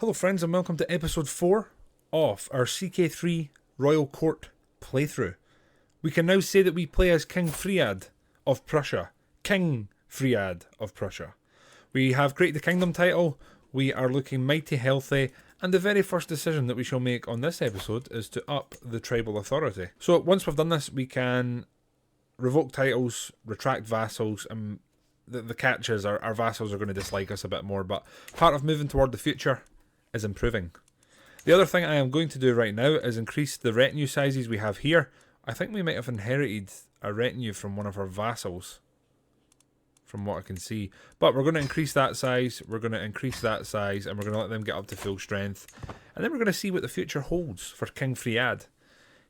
Hello friends and welcome to episode 4 of our CK3 Royal Court playthrough. We can now say that we play as King Fread of Prussia. King Fread of Prussia. We have created the kingdom title, we are looking mighty healthy, and the very first decision that we shall make on this episode is to up the tribal authority. So once we've done this, we can revoke titles, retract vassals, and the catch is our vassals are going to dislike us a bit more, but part of moving toward the future is improving. The other thing I am going to do right now is increase the retinue sizes we have here. I think we might have inherited a retinue from one of our vassals, from what I can see. But we're going to increase that size, we're going to increase that size, and we're going to let them get up to full strength. And then we're going to see what the future holds for King Fread.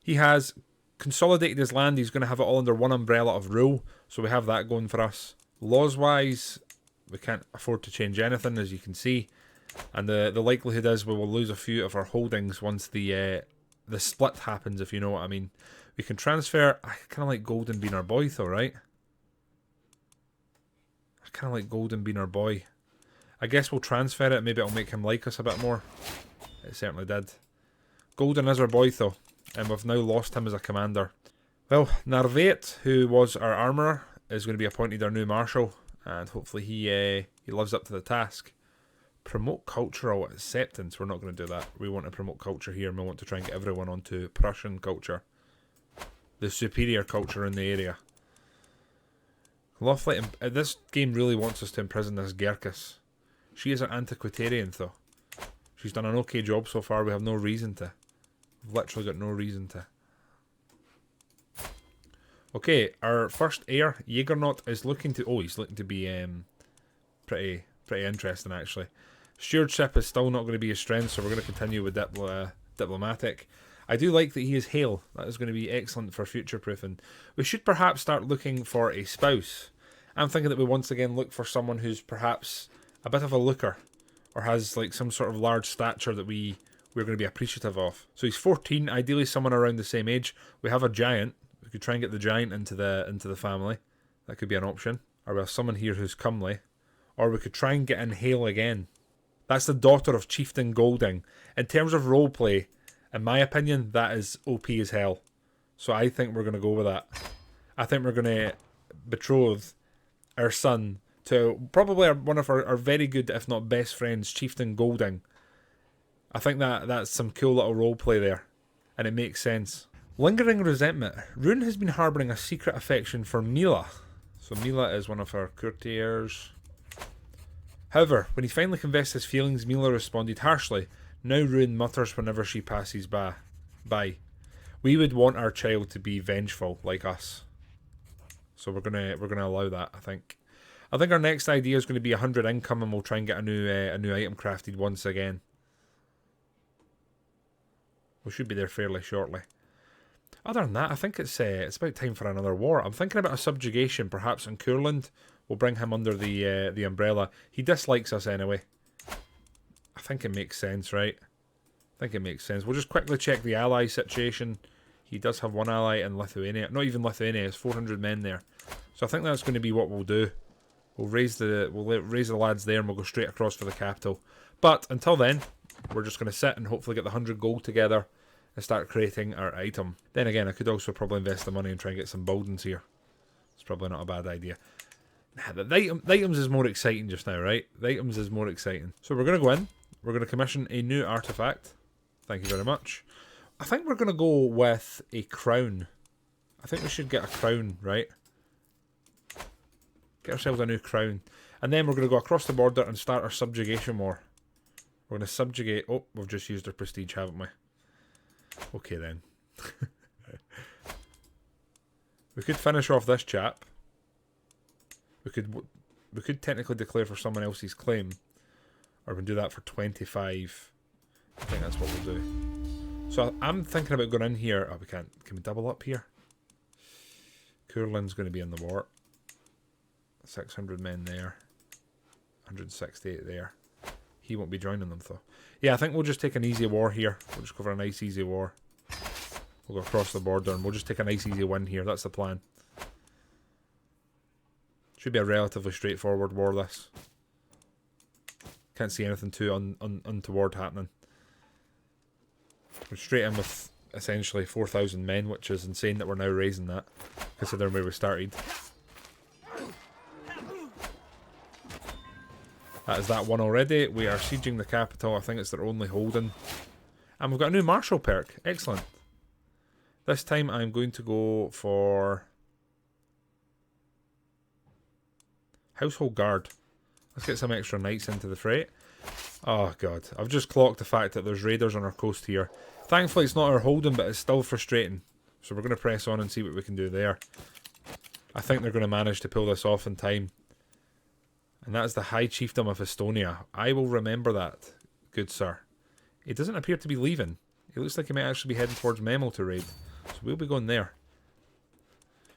He has consolidated his land, he's going to have it all under one umbrella of rule, so we have that going for us. Laws-wise, we can't afford to change anything, as you can see. And the likelihood is we will lose a few of our holdings once the split happens, if you know what I mean. We can transfer. I kind of like Golden being our boy, though, right? I kind of like Golden being our boy. I guess we'll transfer it. Maybe it'll make him like us a bit more. It certainly did. Golden is our boy, though, and we've now lost him as a commander. Well, Narvate, who was our armourer, is going to be appointed our new marshal, and hopefully he lives up to the task. Promote cultural acceptance. We're not going to do that. We want to promote culture here, and we want to try and get everyone onto Prussian culture, the superior culture in the area. Lovely. This game really wants us to imprison this Gerkis. She is an antiquarian, though. She's done an okay job so far. We have no reason to. We've literally got no reason to. Okay, our first heir, Jägernaut, is looking to. Oh, he's looking to be pretty interesting, actually. Stewardship is still not going to be his strength, so we're going to continue with diplomatic. I do like that he is Hale. That is going to be excellent for future-proofing. We should perhaps start looking for a spouse. I'm thinking that we once again look for someone who's perhaps a bit of a looker, or has like some sort of large stature that we're going to be appreciative of. So he's 14, ideally someone around the same age. We have a giant. We could try and get the giant into the family. That could be an option. Or we have someone here who's comely. Or we could try and get in Hale again. That's the daughter of Chieftain Golding. In terms of roleplay, in my opinion, that is OP as hell. So I think we're going to go with that. I think we're going to betroth our son to probably one of our very good, if not best friends, Chieftain Golding. I think that's some cool little roleplay there. And it makes sense. Lingering resentment. Rune has been harbouring a secret affection for Mila. So Mila is one of our courtiers. However, when he finally confessed his feelings, Mila responded harshly. Now Rune mutters whenever she passes by. We would want our child to be vengeful like us. So we're gonna allow that, I think. I think our next idea is going to be 100 income, and we'll try and get a new item crafted once again. We should be there fairly shortly. Other than that, I think it's about time for another war. I'm thinking about a subjugation, perhaps in Courland. We'll bring him under the umbrella. He dislikes us anyway. I think it makes sense, right? I think it makes sense. We'll just quickly check the ally situation. He does have one ally in Lithuania. Not even Lithuania. It's 400 men there. So I think that's going to be what we'll do. We'll raise the lads there, and we'll go straight across for the capital. But until then, we're just going to sit and hopefully get the 100 gold together and start creating our item. Then again, I could also probably invest the money and try and get some buildings here. It's probably not a bad idea. Nah, the items is more exciting just now, right? The items is more exciting. So we're going to go in. We're going to commission a new artifact. Thank you very much. I think we're going to go with a crown. I think we should get a crown, right? Get ourselves a new crown. And then we're going to go across the border and start our subjugation war. We're going to subjugate... Oh, we've just used our prestige, haven't we? Okay then. We could finish off this chap. We could technically declare for someone else's claim. Or we can do that for 25. I think that's what we'll do. So I'm thinking about going in here. Oh, we can't. Can we double up here? Courland's going to be in the war. 600 men there. 168 there. He won't be joining them though. Yeah, I think we'll just take an easy war here. We'll just go for a nice easy war. We'll go across the border and we'll just take a nice easy win here. That's the plan. Should be a relatively straightforward war, this. Can't see anything too untoward happening. We're straight in with essentially 4,000 men, which is insane that we're now raising that, considering where we started. That is that one already. We are sieging the capital. I think it's their only holding. And we've got a new martial perk. Excellent. This time I'm going to go for Household Guard. Let's get some extra knights into the fray. Oh god, I've just clocked the fact that there's raiders on our coast here. Thankfully it's not our holding, but it's still frustrating. So we're going to press on and see what we can do there. I think they're going to manage to pull this off in time. And that is the High Chiefdom of Estonia. I will remember that, good sir. He doesn't appear to be leaving. He looks like he might actually be heading towards Memo to raid. So we'll be going there.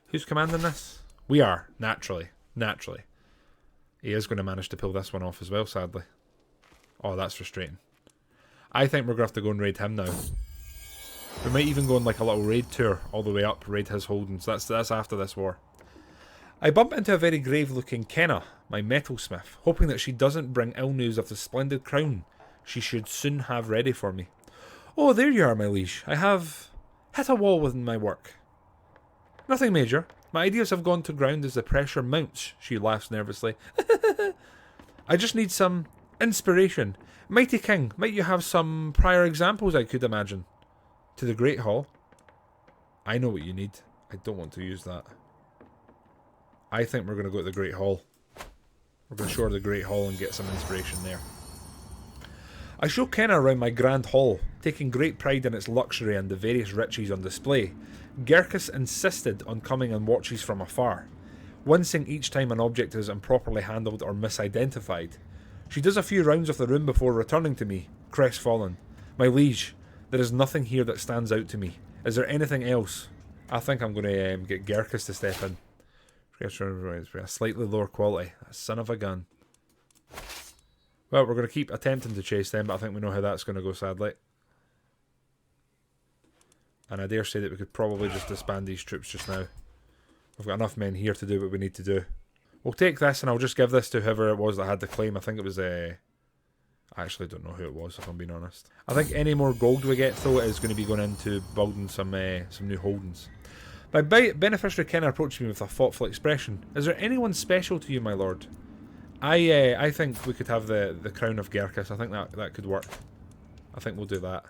Who's commanding this? We are, naturally. Naturally. He is going to manage to pull this one off as well, sadly. Oh, that's frustrating. I think we're going to have to go and raid him now. We might even go on like a little raid tour all the way up, raid his holdings. That's after this war. I bump into a very grave-looking Kenna, my metalsmith, hoping that she doesn't bring ill news of the splendid crown she should soon have ready for me. Oh, there you are, my liege. I have hit a wall within my work. Nothing major. My ideas have gone to ground as the pressure mounts, she laughs nervously. I just need some inspiration. Mighty King, might you have some prior examples I could imagine? To the Great Hall. I know what you need. I don't want to use that. I think we're going to go to the Great Hall. We're going to show her the Great Hall and get some inspiration there. I show Kenna around my grand hall, taking great pride in its luxury and the various riches on display. Gerkis insisted on coming and watches from afar, wincing each time an object is improperly handled or misidentified. She does a few rounds of the room before returning to me, crestfallen. My liege, there is nothing here that stands out to me. Is there anything else? I think I'm going to get Gerkis to step in. A slightly lower quality. That son of a gun. Well, we're going to keep attempting to chase them, but I think we know how that's going to go, sadly. And I dare say that we could probably just disband these troops just now. We've got enough men here to do what we need to do. We'll take this, and I'll just give this to whoever it was that had the claim. I think it was... I actually don't know who it was, if I'm being honest. I think any more gold we get, though, is going to be going into building some new holdings. My beneficiary Kenna approached me with a thoughtful expression. Is there anyone special to you, my lord? I think we could have the crown of Gerkis. I think that could work. I think we'll do that.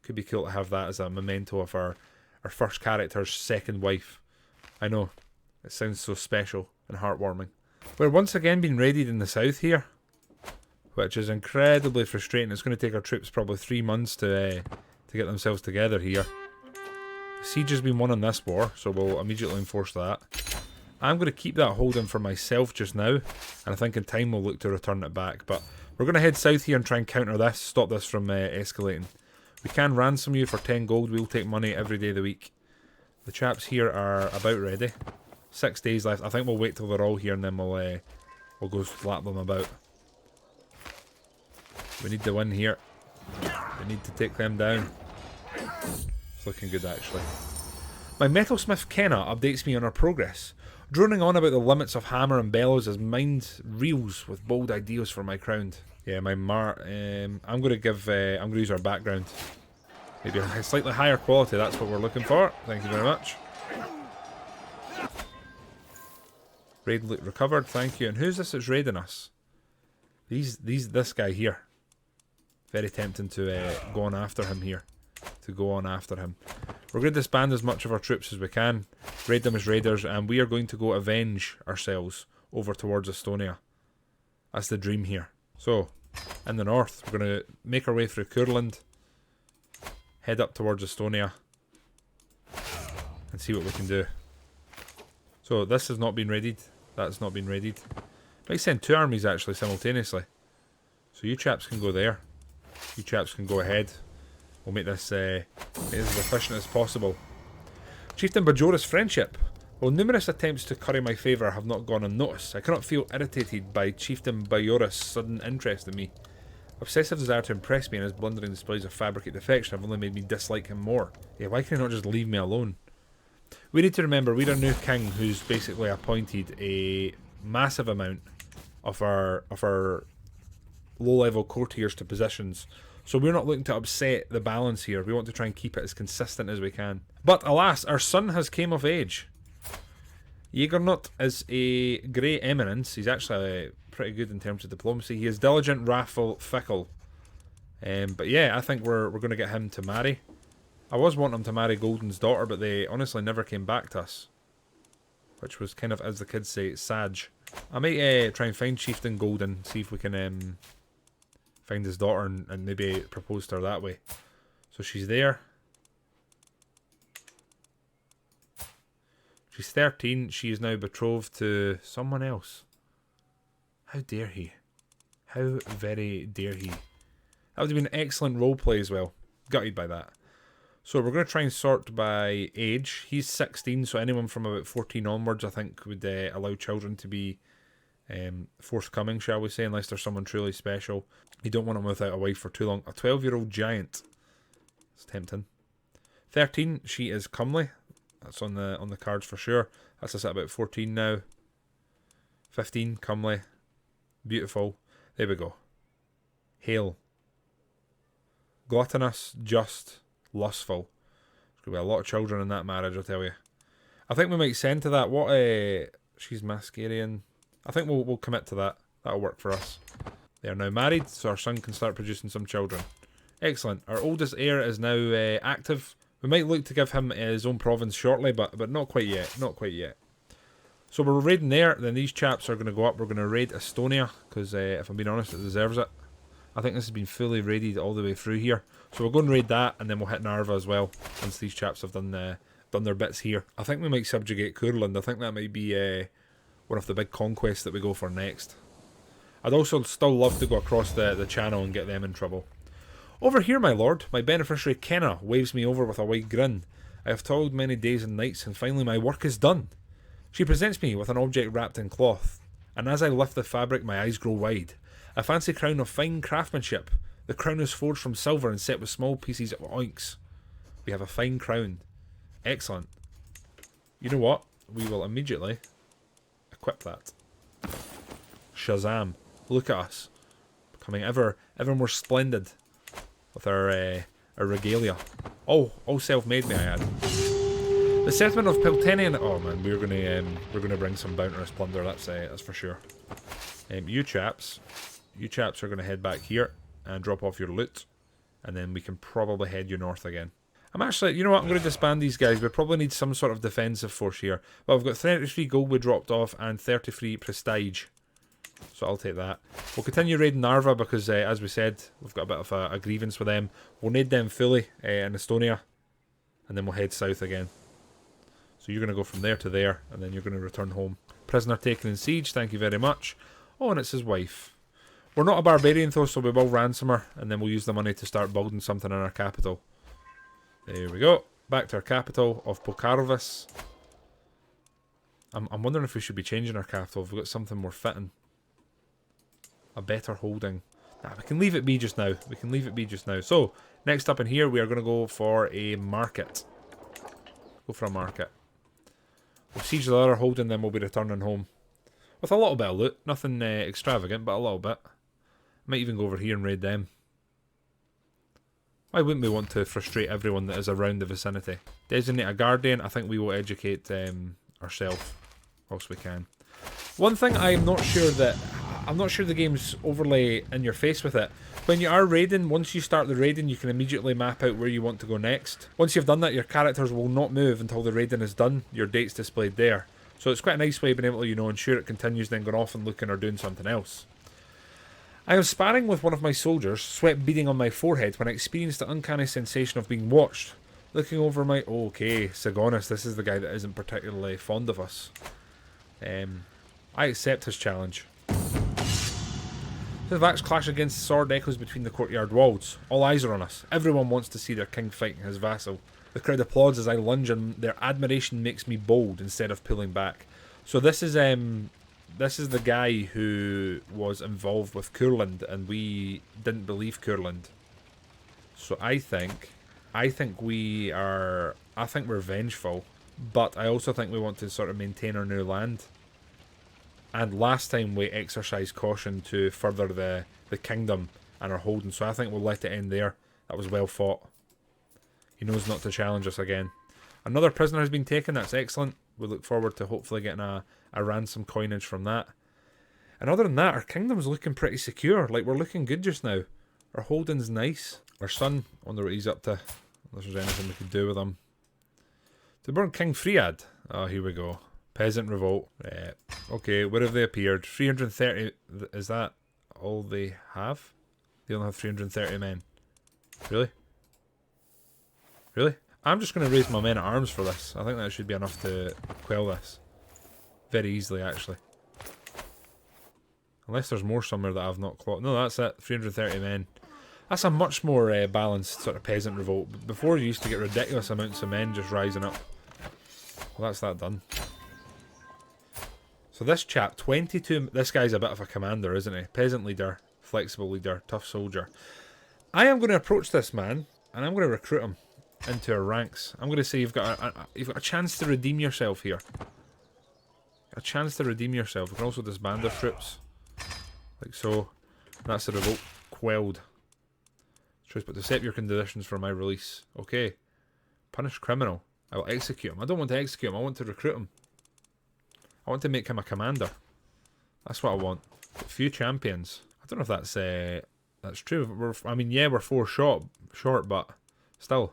Could be cool to have that as a memento of our first character's second wife. I know. It sounds so special and heartwarming. We're once again being raided in the south here, which is incredibly frustrating. It's going to take our troops probably 3 months to get themselves together here. Siege has been won on this war, so we'll immediately enforce that. I'm going to keep that holding for myself just now, and I think in time we'll look to return it back. But we're going to head south here and try and counter this, stop this from escalating. We can ransom you for 10 gold. We'll take money every day of the week. The chaps here are about ready. 6 days left. I think we'll wait till they're all here and then we'll go slap them about. We need to win here. We need to take them down. It's looking good, actually. My metalsmith Kenna updates me on our progress, droning on about the limits of hammer and bellows as mind reels with bold ideas for my crown. Yeah, my I'm going to use our background. Maybe a slightly higher quality. That's what we're looking for. Thank you very much. Raid loot recovered. Thank you. And who's this that's raiding us? This guy here. Very tempting to go on after him here. We're going to disband as much of our troops as we can, raid them as raiders, and we are going to go avenge ourselves over towards Estonia. That's the dream here. So, in the north, we're going to make our way through Kurland, head up towards Estonia, and see what we can do. So, this has not been raided. That's not been raided. Might send 2 armies actually simultaneously. So you chaps can go there. You chaps can go ahead. We'll make this as efficient as possible. Chieftain Bajora's friendship. While numerous attempts to curry my favour have not gone unnoticed, I cannot feel irritated by Chieftain Bajora's sudden interest in me. Obsessive desire to impress me and his blundering displays of fabricated affection have only made me dislike him more. Yeah, why can he not just leave me alone? We need to remember we're a new king who's basically appointed a massive amount of our low-level courtiers to positions. So we're not looking to upset the balance here. We want to try and keep it as consistent as we can. But alas, our son has came of age. Jägernot is a grey eminence. He's actually pretty good in terms of diplomacy. He is diligent, wrathful, fickle. But yeah, I think we're going to get him to marry. I was wanting him to marry Golden's daughter, but they honestly never came back to us. Which was kind of, as the kids say, sag. I might try and find Chieftain Golden, see if we can find his daughter and maybe propose to her that way. So she's there. She's 13. She is now betrothed to someone else. How dare he? How very dare he? That would have been an excellent roleplay as well. Gutted by that. So we're going to try and sort by age. He's 16, so anyone from about 14 onwards, I think, would allow children to be forthcoming, shall we say, unless there's someone truly special. You don't want them without a wife for too long. A 12-year-old giant. It's tempting. 13, she is comely. That's on the cards for sure. That's us at about 14 now. 15, comely. Beautiful. There we go. Hail. Gluttonous, just, lustful. There's going to be a lot of children in that marriage, I'll tell you. I think we might send to that. What she's Mascarian. I think we'll commit to that. That'll work for us. They are now married, so our son can start producing some children. Excellent. Our oldest heir is now active. We might look to give him his own province shortly, but not quite yet. Not quite yet. So we're raiding there. Then these chaps are going to go up. We're going to raid Estonia, because if I'm being honest, it deserves it. I think this has been fully raided all the way through here. So we'll go and raid that, and then we'll hit Narva as well, once these chaps have done their bits here. I think we might subjugate Kurland. I think that might be one of the big conquests that we go for next. I'd also still love to go across the channel and get them in trouble. Over here, my lord, my beneficiary Kenna waves me over with a wide grin. I have toiled many days and nights, and finally my work is done. She presents me with an object wrapped in cloth, and as I lift the fabric, my eyes grow wide. A fancy crown of fine craftsmanship. The crown is forged from silver and set with small pieces of onyx. We have a fine crown. Excellent. You know what? We will immediately equip that. Shazam. Look at us. Becoming ever more splendid with our regalia. Oh, all self-made, may I add. The settlement of Peltenian. Oh man, we're gonna bring some bounteous plunder. That's for sure. You chaps are gonna head back here and drop off your loot, and then we can probably head you north again. I'm actually, you know what? I'm going to disband these guys. We probably need some sort of defensive force here. Well, we've got 33 gold we dropped off and 33 prestige. So I'll take that. We'll continue raiding Narva because, as we said, we've got a bit of a grievance with them. We'll raid them fully in Estonia, and then we'll head south again. So you're going to go from there to there, and then you're going to return home. Prisoner taken in siege, thank you very much. Oh, and it's his wife. We're not a barbarian though, so we will ransom her, and then we'll use the money to start building something in our capital. There we go. Back to our capital of Pokarvis. I'm wondering if we should be changing our capital. If we've got something more fitting. A better holding. Nah, we can leave it be just now. We can leave it be just now. So, next up in here, we are going to go for a market. Go for a market. We'll siege the other holding, then we'll be returning home. With a little bit of loot. Nothing extravagant, but a little bit. Might even go over here and raid them. Why wouldn't we want to frustrate everyone that is around the vicinity? Designate a guardian. I think we will educate ourselves whilst we can. One thing I'm not sure the game's overly in your face with it. When you are raiding, once you start the raiding, you can immediately map out where you want to go next. Once you've done that, your characters will not move until the raiding is done. Your date's displayed there. So it's quite a nice way of being able to, ensure it continues, then going off and looking or doing something else. I am sparring with one of my soldiers, sweat beading on my forehead, when I experienced the uncanny sensation of being watched. Looking over my... Okay, Sigonis, this is the guy that isn't particularly fond of us. I accept his challenge. The Vax clash against sword echoes between the courtyard walls. All eyes are on us. Everyone wants to see their king fighting his vassal. The crowd applauds as I lunge, and their admiration makes me bold instead of pulling back. So this is the guy who was involved with Kurland, and we didn't believe Kurland. So I think we're vengeful, but I also think we want to sort of maintain our new land. And last time we exercised caution to further the kingdom and our holding, so I think we'll let it end there. That was well fought. He knows not to challenge us again. Another prisoner has been taken, that's excellent. We look forward to hopefully getting a ransom coinage from that. And other than that, our kingdom's looking pretty secure. Like, we're looking good just now. Our holding's nice. Our son, I wonder what he's up to. Unless there's anything we could do with him. To burn King Fread. Oh, here we go. Peasant Revolt. Okay, where have they appeared? 330. Is that all they have? They only have 330 men. Really? Really? I'm just going to raise my men at arms for this. I think that should be enough to quell this. Very easily, actually. Unless there's more somewhere that I've not clocked. No, that's it. 330 men. That's a much more balanced sort of peasant revolt. Before, you used to get ridiculous amounts of men just rising up. Well, that's that done. So this chap, 22... This guy's a bit of a commander, isn't he? Peasant leader, flexible leader, tough soldier. I am going to approach this man, and I'm going to recruit him into our ranks. I'm going to say you've got a chance to redeem yourself here. A chance to redeem yourself. We can also disband our troops. Like so. That's the revolt quelled. Choice but to accept your conditions for my release. Okay. Punish criminal. I will execute him. I don't want to execute him. I want to recruit him. I want to make him a commander. That's what I want. A few champions. I don't know if that's true. I mean, yeah, we're 4 short, but still.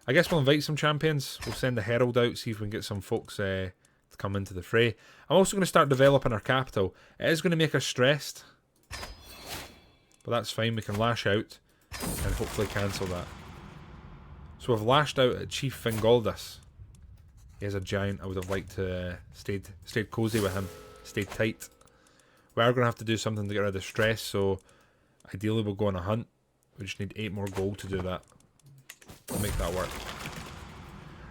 I guess we'll invite some champions. We'll send a herald out, see if we can get some folks to come into the fray. I'm also going to start developing our capital. It is going to make us stressed, but that's fine. We can lash out and hopefully cancel that. So we've lashed out at Chief Fingaldus. He is a giant. I would have liked to stayed cozy with him, stayed tight. We are going to have to do something to get rid of stress, so ideally we'll go on a hunt. We just need 8 more gold to do that. We'll make that work.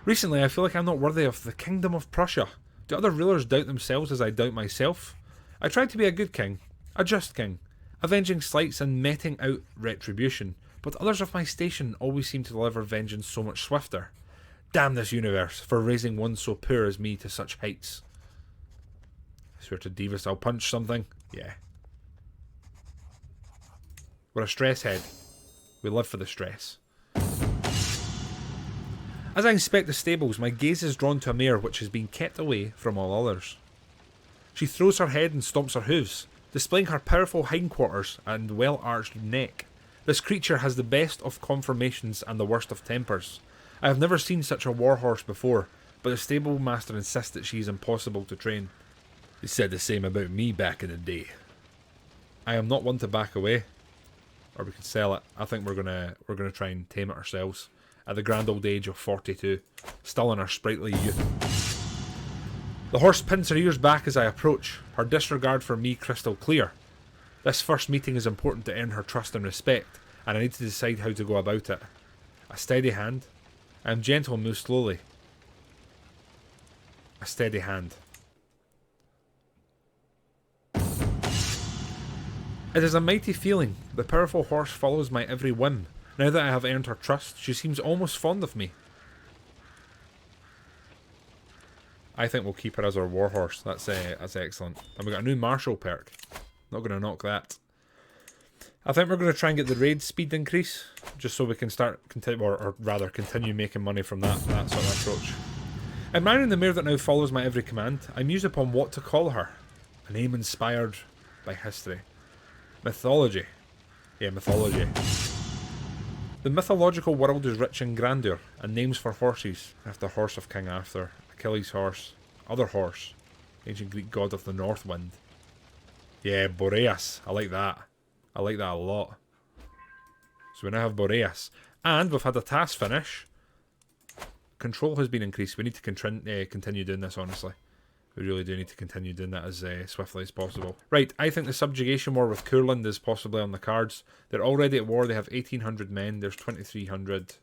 Recently, I feel like I'm not worthy of the Kingdom of Prussia. Do other rulers doubt themselves as I doubt myself? I tried to be a good king, a just king, avenging slights and meting out retribution, but others of my station always seem to deliver vengeance so much swifter. Damn this universe for raising one so poor as me to such heights. I swear to Divus I'll punch something. Yeah. We're a stress head. We live for the stress. As I inspect the stables, my gaze is drawn to a mare which has been kept away from all others. She throws her head and stomps her hooves, displaying her powerful hindquarters and well-arched neck. This creature has the best of conformations and the worst of tempers. I have never seen such a warhorse before, but the stable master insists that she is impossible to train. He said the same about me back in the day. I am not one to back away, or we could sell it. I think we're gonna try and tame it ourselves. At the grand old age of 42, still in our sprightly youth. The horse pins her ears back as I approach, her disregard for me crystal clear. This first meeting is important to earn her trust and respect, and I need to decide how to go about it. A steady hand. I am gentle and move slowly. A steady hand. It is a mighty feeling. The powerful horse follows my every whim. Now that I have earned her trust, she seems almost fond of me. I think we'll keep her as our warhorse. That's excellent. And we got a new martial perk. Not going to knock that. I think we're going to try and get the raid speed increase, just so we can start continue making money from that sort of approach. Admiring the mare that now follows my every command, I muse upon what to call her. A name inspired by history. Mythology. Yeah, mythology. The mythological world is rich in grandeur, and names for horses, after horse of King Arthur, Achilles' horse, other horse, ancient Greek god of the north wind. Yeah, Boreas. I like that. I like that a lot. So we now have Boreas. And we've had a task finish. Control has been increased. We need to continue doing this, honestly. We really do need to continue doing that as swiftly as possible. Right, I think the subjugation war with Courland is possibly on the cards. They're already at war. They have 1,800 men. There's 2,300.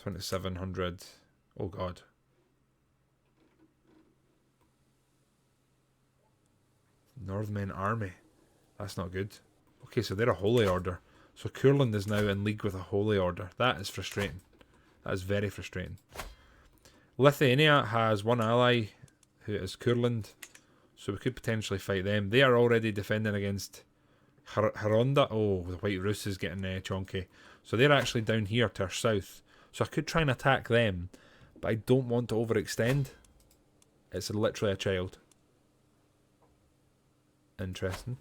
2,700. Oh, God. Northmen army. That's not good. Okay, so they're a holy order. So Courland is now in league with a holy order. That is frustrating. That is very frustrating. Lithuania has one ally who is Courland. So we could potentially fight them. They are already defending against Haronda. Oh, the White Rus is getting chonky. So they're actually down here to our south. So I could try and attack them, but I don't want to overextend. It's literally a child. Interesting.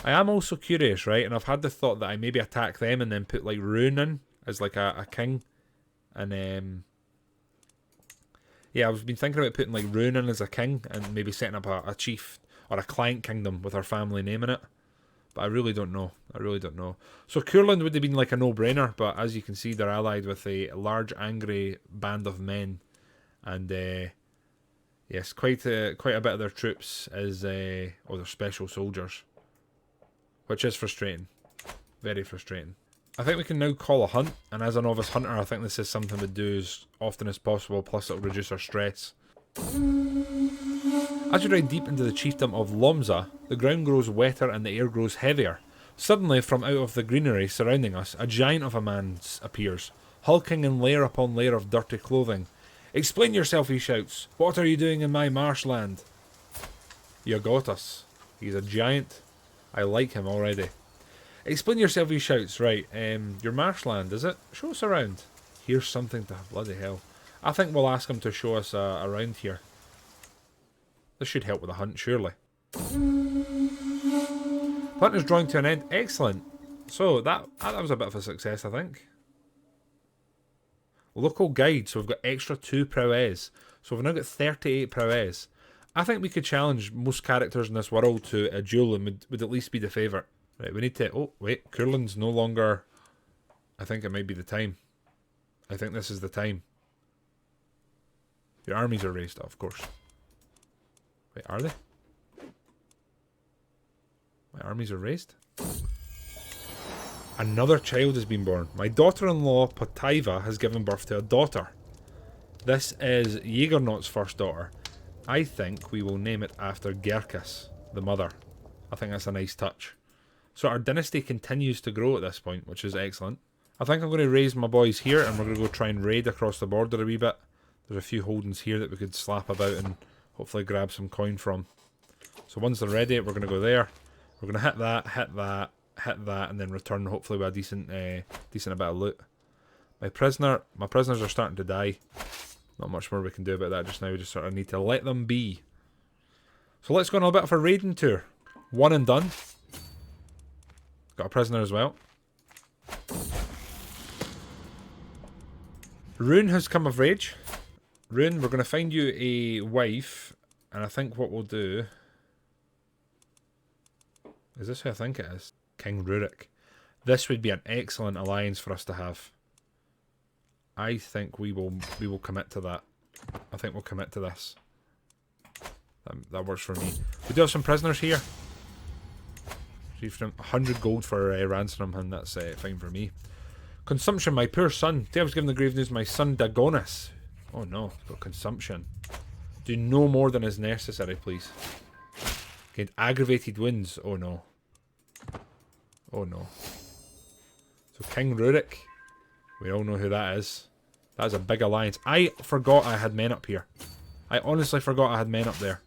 I am also curious, right? And I've had the thought that I maybe attack them and then put like Rune in as like a king. And yeah, I've been thinking about putting like Rune in as a king and maybe setting up a chief or a client kingdom with our family name in it. But I really don't know. I really don't know. So Courland would have been like a no-brainer, but as you can see, they're allied with a large, angry band of men, and yes, quite a bit of their troops is their special soldiers, which is frustrating, very frustrating. I think we can now call a hunt, and as a novice hunter, I think this is something we do as often as possible. Plus, it'll reduce our stress. As you ride deep into the chiefdom of Lomza, the ground grows wetter and the air grows heavier. Suddenly, from out of the greenery surrounding us, a giant of a man appears, hulking in layer upon layer of dirty clothing. "Explain yourself," he shouts. "What are you doing in my marshland?" You got us. He's a giant. I like him already. "Explain yourself," he shouts. Right, your marshland, is it? Show us around. Here's something to bloody hell. I think we'll ask him to show us around here. This should help with the hunt, surely. The hunt is drawing to an end. Excellent. So that was a bit of a success, I think. Local guide. So we've got extra 2 prowess. So we've now got 38 prowess. I think we could challenge most characters in this world to a duel and would at least be the favourite. Right, we need to... Oh, wait. Courland's no longer... I think it might be the time. I think this is the time. Your armies are raised, of course. Wait, are they? My armies are raised? Another child has been born. My daughter-in-law, Potaiva, has given birth to a daughter. This is Jägernaut's first daughter. I think we will name it after Gerkas, the mother. I think that's a nice touch. So our dynasty continues to grow at this point, which is excellent. I think I'm going to raise my boys here, and we're going to go try and raid across the border a wee bit. There's a few holdings here that we could slap about and hopefully grab some coin from. So once they're ready, we're going to go there. We're going to hit that, hit that, hit that, and then return hopefully with a decent bit of loot. My prisoners are starting to die. Not much more we can do about that just now. We just sort of need to let them be. So let's go on a bit of a raiding tour. One and done. Got a prisoner as well. Rune has come of age. Rune, we're going to find you a wife, and I think what we'll do... Is this who I think it is? King Rurik. This would be an excellent alliance for us to have. I think we will commit to that. I think we'll commit to this. That works for me. We do have some prisoners here. 100 gold for ransom, and that's fine for me. Consumption, my poor son. Today I was given the grave news my son Dagonis. Oh no, he's got consumption. Do no more than is necessary, please. Gained aggravated wounds. Oh no. Oh no. So King Rurik. We all know who that is. That is a big alliance. I forgot I had men up here. I honestly forgot I had men up there.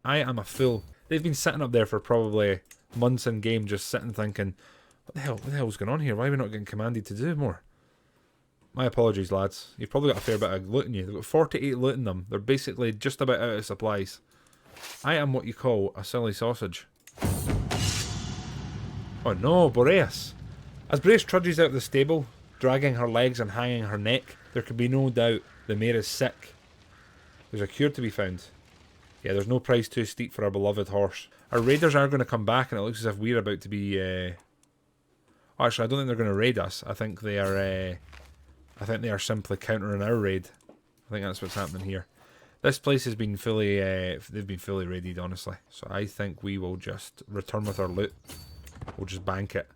I am a fool. They've been sitting up there for probably months in game, just sitting thinking, what the hell's going on here? Why are we not getting commanded to do more? My apologies, lads. You've probably got a fair bit of loot in you. They've got 48 loot in them. They're basically just about out of supplies. I am what you call a silly sausage. Oh no, Boreas. As Boreas trudges out of the stable, dragging her legs and hanging her neck, there can be no doubt the mare is sick. There's a cure to be found. Yeah, there's no price too steep for our beloved horse. Our raiders are going to come back, and it looks as if we're about to be... Actually, I don't think they're going to raid us. I think they are simply countering our raid. I think that's what's happening here. This place has been fully... they've been fully raided, honestly. So I think we will just return with our loot. We'll just bank it.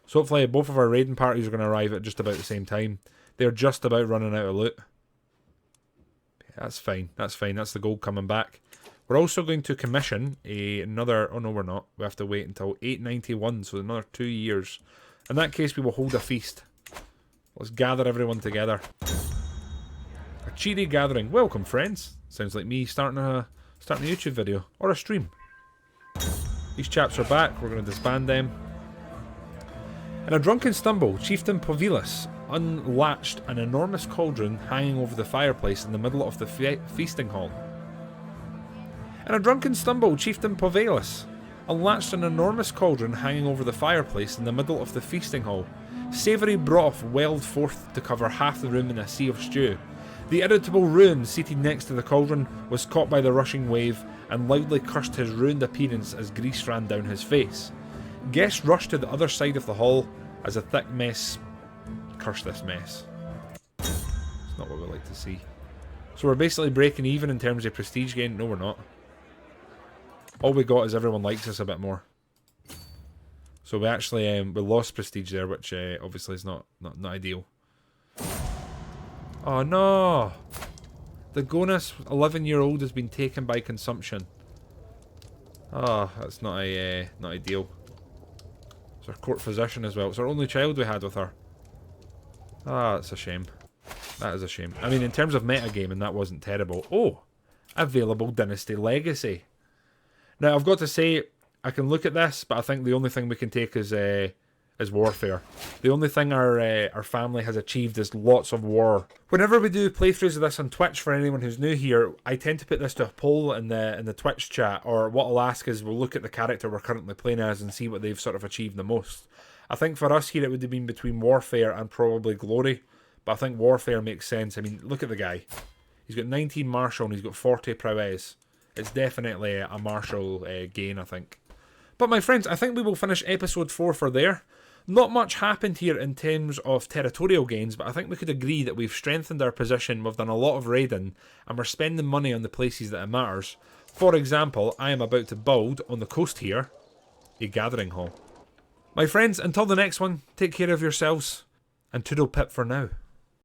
So hopefully both of our raiding parties are going to arrive at just about the same time. They're just about running out of loot. Yeah, that's fine. That's fine. That's the gold coming back. We're also going to commission another... Oh no, we're not. We have to wait until 891, so another 2 years. In that case, we will hold a feast. Let's gather everyone together. A cheery gathering. Welcome, friends. Sounds like me starting a starting a YouTube video or a stream. These chaps are back. We're going to disband them. In a drunken stumble, Chieftain Povilas unlatched an enormous cauldron hanging over the fireplace in the middle of the feasting hall. In a drunken stumble, Chieftain Povilas unlatched an enormous cauldron hanging over the fireplace in the middle of the feasting hall. Savoury broth welled forth to cover half the room in a sea of stew. The irritable Ruin, seated next to the cauldron, was caught by the rushing wave and loudly cursed his ruined appearance as grease ran down his face. Guests rushed to the other side of the hall as a thick mess cursed this mess. It's not what we like to see. So we're basically breaking even in terms of prestige gain. No, we're not. All we got is everyone likes us a bit more. So we actually we lost prestige there, which obviously is not ideal. Oh no! The Gonus 11-year-old has been taken by consumption. Oh, that's not ideal. It's our court physician as well. It's our only child we had with her. Ah, that's a shame. That is a shame. I mean, in terms of metagaming, that wasn't terrible. Oh! Available Dynasty Legacy. Now, I've got to say, I can look at this, but I think the only thing we can take is warfare. The only thing our family has achieved is lots of war. Whenever we do playthroughs of this on Twitch, for anyone who's new here, I tend to put this to a poll in the Twitch chat, or what I'll ask is we'll look at the character we're currently playing as and see what they've sort of achieved the most. I think for us here it would have been between warfare and probably glory, but I think warfare makes sense. I mean, look at the guy. He's got 19 martial and he's got 40 prowess. It's definitely a martial gain, I think. But my friends, I think we will finish episode 4 for there. Not much happened here in terms of territorial gains, but I think we could agree that we've strengthened our position, we've done a lot of raiding, and we're spending money on the places that it matters. For example, I am about to build, on the coast here, a gathering hall. My friends, until the next one, take care of yourselves, and toodle pip for now.